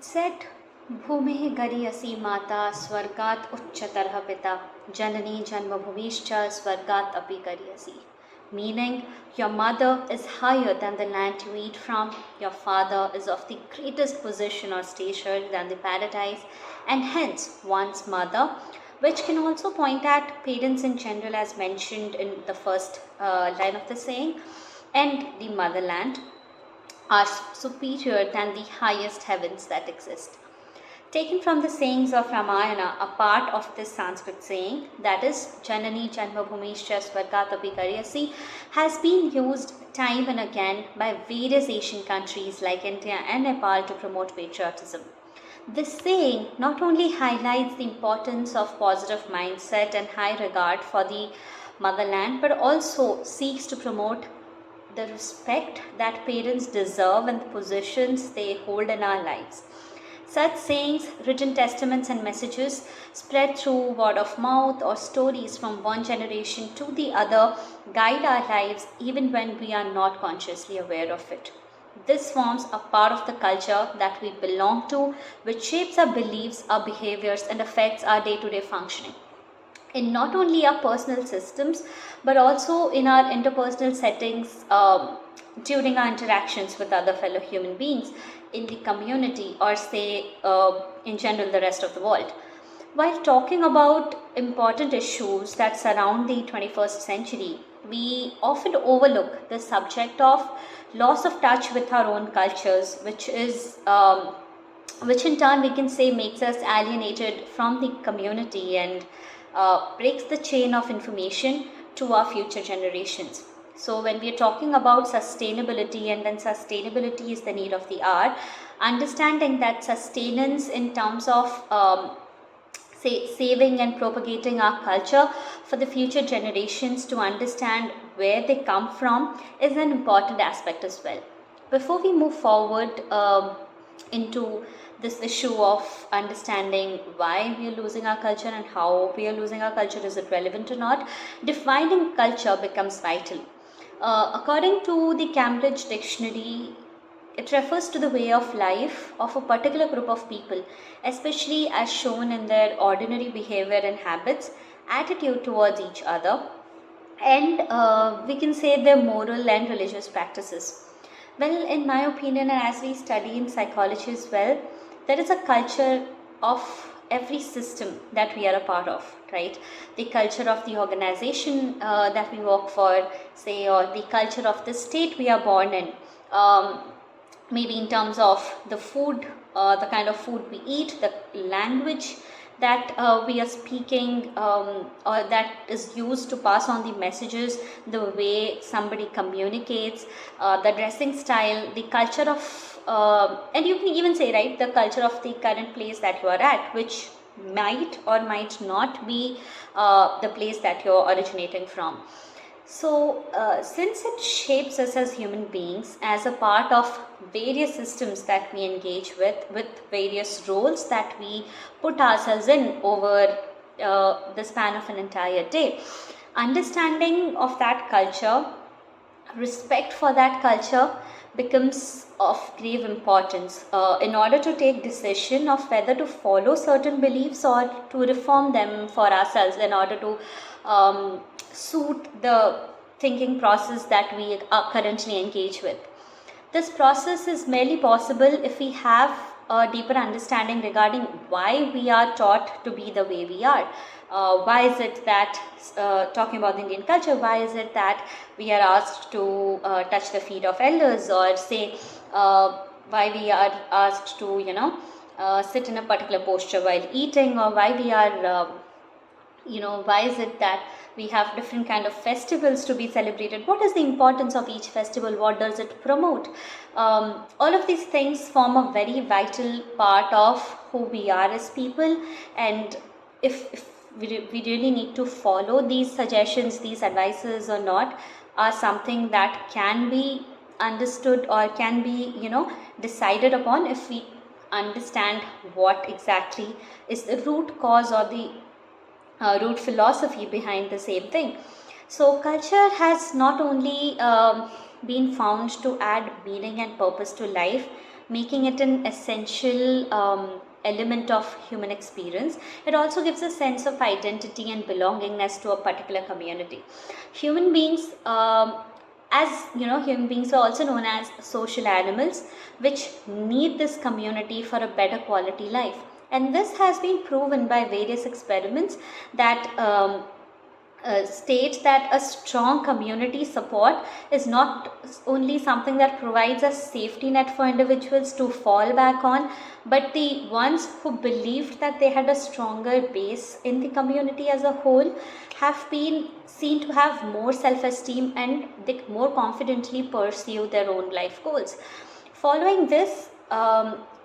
said, Bhumehi gariyasi mata swargat uchchatarha pita janani janmabhumishcha swargat api gariyasi. Meaning, your mother is higher than the land you eat from, your father is of the greatest position or stature than the paradise, and hence one's mother, which can also point at parents in general as mentioned in the first line of the saying, and the motherland are superior than the highest heavens that exist. Taken from the sayings of Ramayana, a part of this Sanskrit saying, that is, Janani Janmabhumishcha Swargatapi Karyasi, has been used time and again by various Asian countries like India and Nepal to promote patriotism. This saying not only highlights the importance of positive mindset and high regard for the motherland, but also seeks to promote the respect that parents deserve and the positions they hold in our lives. Such sayings, written testaments and messages spread through word of mouth or stories from one generation to the other guide our lives even when we are not consciously aware of it. This forms a part of the culture that we belong to, which shapes our beliefs, our behaviors, and affects our day-to-day functioning in not only our personal systems but also in our interpersonal settings during our interactions with other fellow human beings in the community or say in general the rest of the world. While talking about important issues that surround the 21st century, we often overlook the subject of loss of touch with our own cultures, which in turn we can say makes us alienated from the community and breaks the chain of information to our future generations. So when we are talking about sustainability, and when sustainability is the need of the hour, understanding that sustenance in terms of saving and propagating our culture for the future generations to understand where they come from is an important aspect as well. Before we move forward into this issue of understanding why we are losing our culture and how we are losing our culture, is it relevant or not, defining culture becomes vital. According to the Cambridge Dictionary, it refers to the way of life of a particular group of people, especially as shown in their ordinary behavior and habits, attitude towards each other, and we can say their moral and religious practices. Well, in my opinion, and as we study in psychology as well, there is a culture of every system that we are a part of, right? The culture of the organization that we work for, say, or the culture of the state we are born in. Maybe in terms of the food, the kind of food we eat, the language that we are speaking, or that is used to pass on the messages, the way somebody communicates, the dressing style, the culture of, and you can even say, right, the culture of the current place that you are at, which might or might not be the place that you're originating from. So, since it shapes us as human beings as a part of various systems that we engage with various roles that we put ourselves in over the span of an entire day, understanding of that culture, respect for that culture becomes of grave importance in order to take decision of whether to follow certain beliefs or to reform them for ourselves in order to suit the thinking process that we are currently engaged with. This process is merely possible if we have a deeper understanding regarding why we are taught to be the way we are. Why is it that, talking about the Indian culture, why is it that we are asked to touch the feet of elders, or say why we are asked to, sit in a particular posture while eating, or why we are, why is it that we have different kind of festivals to be celebrated? What is the importance of each festival? What does it promote? All of these things form a very vital part of who we are as people, and if we really need to follow these suggestions, these advices or not, are something that can be understood or can be, decided upon if we understand what exactly is the root cause or the root philosophy behind the same thing. So culture has not only been found to add meaning and purpose to life, making it an essential element of human experience. It also gives a sense of identity and belongingness to a particular community. Human beings, as you know, human beings are also known as social animals, which need this community for a better quality life. And this has been proven by various experiments that states that a strong community support is not only something that provides a safety net for individuals to fall back on, but the ones who believed that they had a stronger base in the community as a whole have been seen to have more self-esteem, and they more confidently pursue their own life goals. Following this,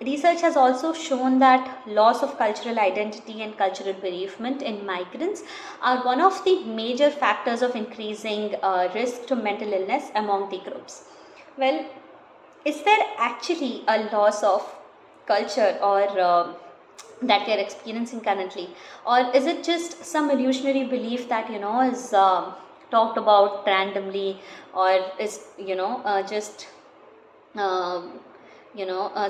research has also shown that loss of cultural identity and cultural bereavement in migrants are one of the major factors of increasing risk to mental illness among the groups. Well, is there actually a loss of culture or that we are experiencing currently, or is it just some illusionary belief that is talked about randomly, or is just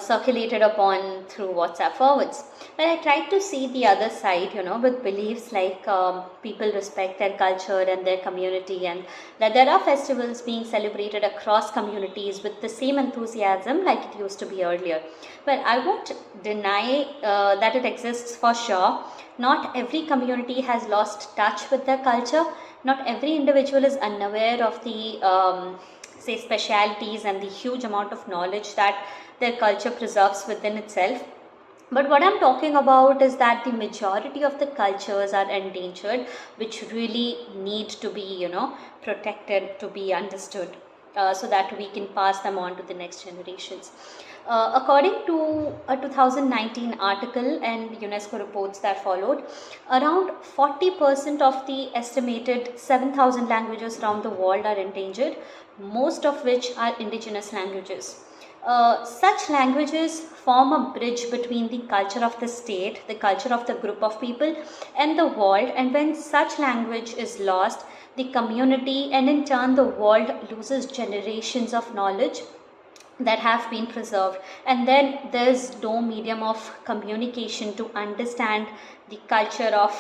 circulated upon through WhatsApp forwards? But I tried to see the other side, with beliefs like people respect their culture and their community, and that there are festivals being celebrated across communities with the same enthusiasm like it used to be earlier. Well, I won't deny that it exists for sure. Not every community has lost touch with their culture. Not every individual is unaware of the say specialities and the huge amount of knowledge that their culture preserves within itself. But what I'm talking about is that the majority of the cultures are endangered, which really need to be protected, to be understood, so that we can pass them on to the next generations. According to a 2019 article and UNESCO reports that followed, around 40% of the estimated 7,000 languages around the world are endangered, most of which are indigenous languages. Such languages form a bridge between the culture of the state, the culture of the group of people, and the world. And when such language is lost, the community and in turn the world loses generations of knowledge that have been preserved. And then there's no medium of communication to understand the culture of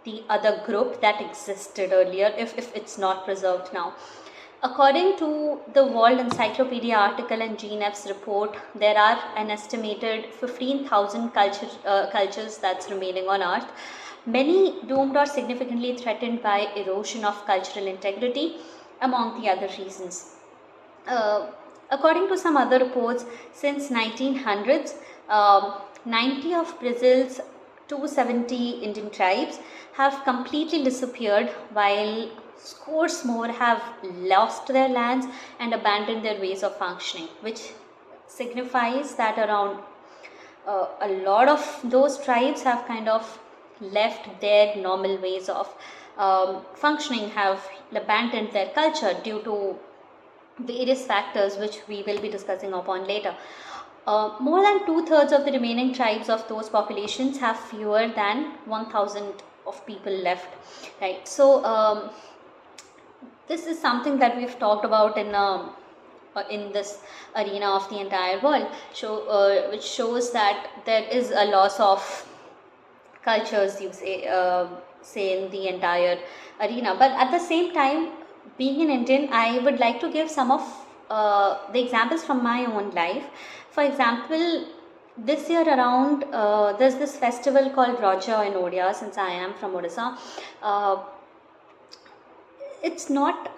the other group that existed earlier if it's not preserved now. According to the World Encyclopedia article and GNF's report, there are an estimated 15,000 cultures that's remaining on Earth, many doomed or significantly threatened by erosion of cultural integrity, among the other reasons. According to some other reports, since 1900s, 90 of Brazil's 270 Indian tribes have completely disappeared, while scores more have lost their lands and abandoned their ways of functioning, which signifies that around a lot of those tribes have kind of left their normal ways of functioning, have abandoned their culture due to various factors which we will be discussing upon later. More than 2/3 of the remaining tribes of those populations have fewer than 1,000 of people left, right? So this is something that we've talked about in this arena of the entire world, which shows that there is a loss of cultures, you say in the entire arena. But at the same time, being an Indian, I would like to give some of the examples from my own life. For example, this year around, there's this festival called Roja in Odia, since I am from Odisha. It's not,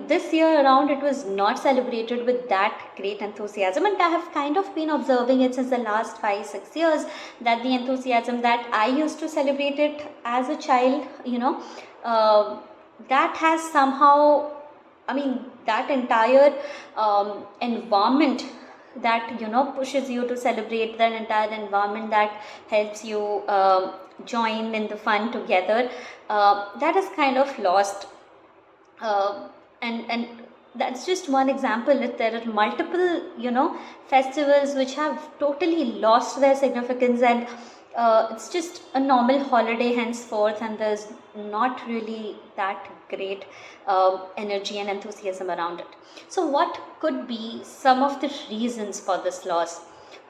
this year around it was not celebrated with that great enthusiasm, and I have kind of been observing it since the last 5-6 years, that the enthusiasm that I used to celebrate it as a child, that has somehow, that entire environment that pushes you to celebrate, that entire environment that helps you join in the fun together, that is kind of lost. And that's just one example. There are multiple festivals which have totally lost their significance, and it's just a normal holiday henceforth, and there's not really that great energy and enthusiasm around it. So what could be some of the reasons for this loss?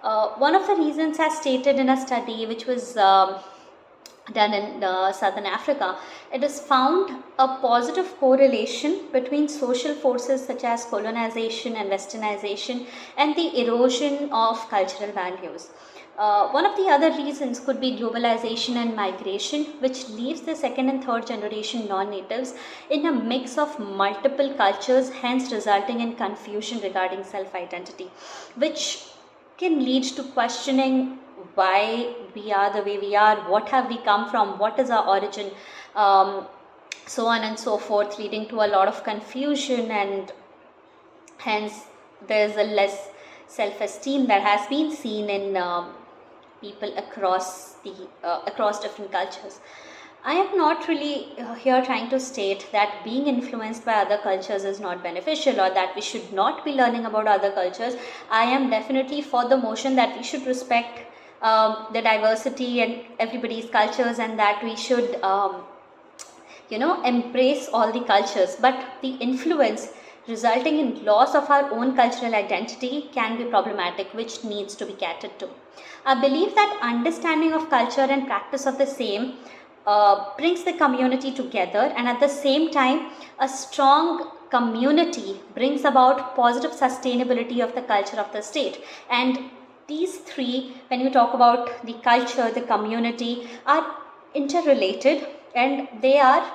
One of the reasons, as stated in a study which was done in southern Africa, it is found a positive correlation between social forces such as colonization and westernization and the erosion of cultural values. One of the other reasons could be globalization and migration, which leaves the second and third generation non-natives in a mix of multiple cultures, hence resulting in confusion regarding self-identity, which can lead to questioning why we are the way we are, what have we come from, what is our origin, so on and so forth, leading to a lot of confusion, and hence there is a less self-esteem that has been seen in people across different cultures. I am not really here trying to state that being influenced by other cultures is not beneficial or that we should not be learning about other cultures. I am definitely for the motion that we should respect the diversity and everybody's cultures, and that we should embrace all the cultures. But the influence resulting in loss of our own cultural identity can be problematic, which needs to be catered to. I believe that understanding of culture and practice of the same brings the community together, and at the same time a strong community brings about positive sustainability of the culture of the state. And these three, when you talk about the culture, the community, are interrelated, and they are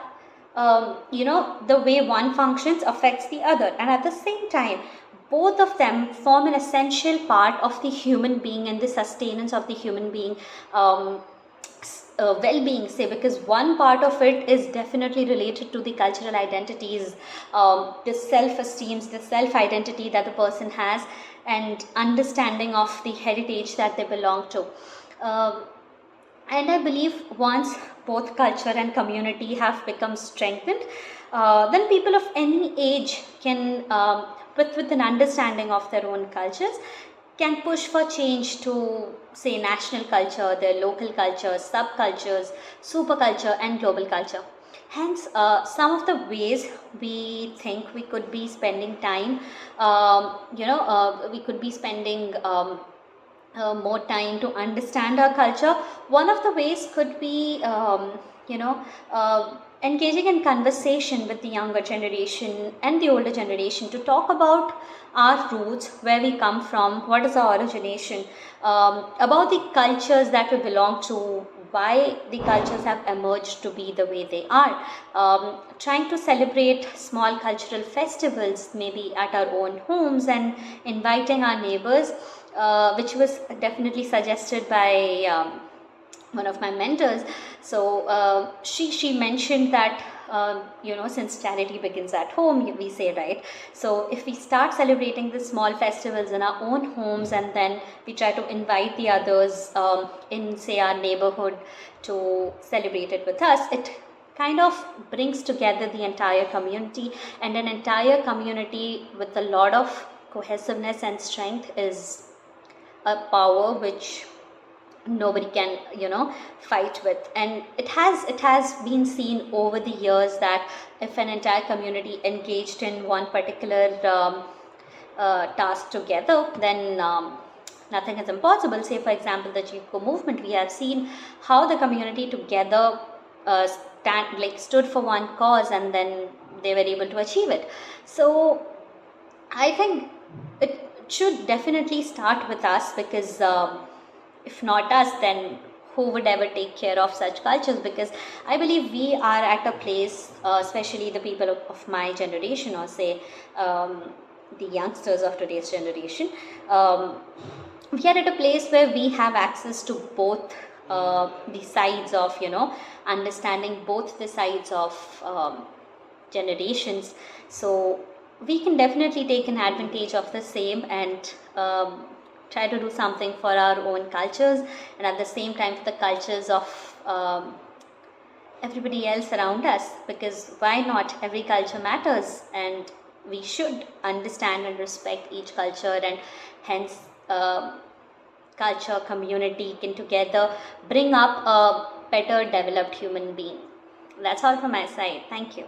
the way one functions affects the other, and at the same time both of them form an essential part of the human being and the sustenance of the human being well-being, say, because one part of it is definitely related to the cultural identities, the self-esteems, the self-identity that the person has, and understanding of the heritage that they belong to. And I believe once both culture and community have become strengthened, then people of any age can, with an understanding of their own cultures, can push for change to, say, national culture, their local cultures, subcultures, superculture, and global culture. Hence, some of the ways we think we could be spending time, we could be spending more time to understand our culture. One of the ways could be, engaging in conversation with the younger generation and the older generation to talk about our roots, where we come from, what is our origination, about the cultures that we belong to, why the cultures have emerged to be the way they are, trying to celebrate small cultural festivals maybe at our own homes, and inviting our neighbors, which was definitely suggested by one of my mentors. So she mentioned that since charity begins at home, we say, right? So if we start celebrating the small festivals in our own homes, and then we try to invite the others in, say, our neighborhood to celebrate it with us, it kind of brings together the entire community, and an entire community with a lot of cohesiveness and strength is a power which nobody can fight with. And it has been seen over the years that if an entire community engaged in one particular task together, then nothing is impossible. Say, for example, the Chico movement, we have seen how the community together stood for one cause, and then they were able to achieve it. So I think it should definitely start with us, because if not us, then who would ever take care of such cultures? Because I believe we are at a place, especially the people of my generation, or say the youngsters of today's generation, we are at a place where we have access to both the sides of, understanding both the sides of generations. So we can definitely take an advantage of the same, and try to do something for our own cultures, and at the same time for the cultures of everybody else around us, because why not? Every culture matters, and we should understand and respect each culture, and hence culture, community can together bring up a better developed human being. That's all from my side. Thank you.